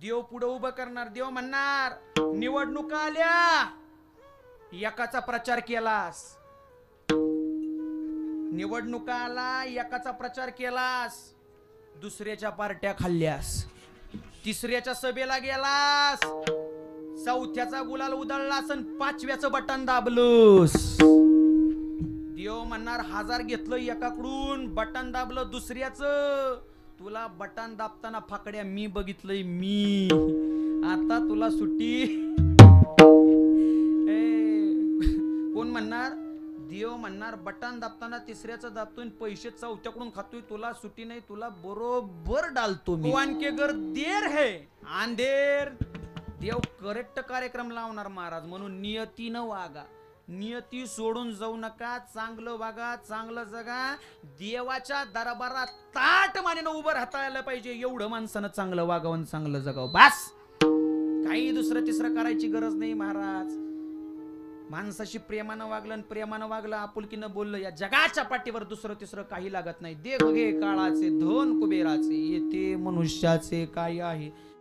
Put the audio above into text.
देव पुढे उभं करणार. देव म्हणणार निवडणुका आल्या, एकाचा प्रचार केलास, निवडणुका आला, एकाचा प्रचार केलास, दुसऱ्याच्या पार्ट्या खाल्ल्यास, तिसऱ्याच्या सभेला गेलास, चौथ्याचा गुलाल उधळलास आणि पाचव्याचं बटन दाबलोस. देव म्हणणार 1000 घेतलं एकाकडून, बटन दाबलं दुसऱ्याचं. तुला बटन दाबताना फाकड्या मी बघितलंय मी. आता तुला सुट्टी. कोण म्हणणार? देव म्हणणार बटन दाबताना तिसऱ्याचं दाबतोय, पैसे चौथ्याकडून खातोय, तुला सुट्टी नाही, तुला बरोबर डालतो मी. के घर देर है अंधेर. देव करेक्ट कार्यक्रम लावणार महाराज. म्हणून नियतीनं वागा, नियती सोडून जाऊ नका, चांगलं वागा, चांगलं जगा. देवाच्या दरबारात ताट मानेनं उभं राहता आलं पाहिजे, एवढं माणसानं चांगलं वागावं, चांगलं जगावं. बस, काही दुसरं तिसरं करायची गरज नाही महाराज. माणसाशी प्रेमानं वागलं आणि प्रेमानं वागलं, आपुलकीनं बोललं, या जगाच्या पाठीवर दुसरं तिसरं काही लागत नाही. देव घे काळाचे, धन कुबेराचे, येते मनुष्याचे काय आहे.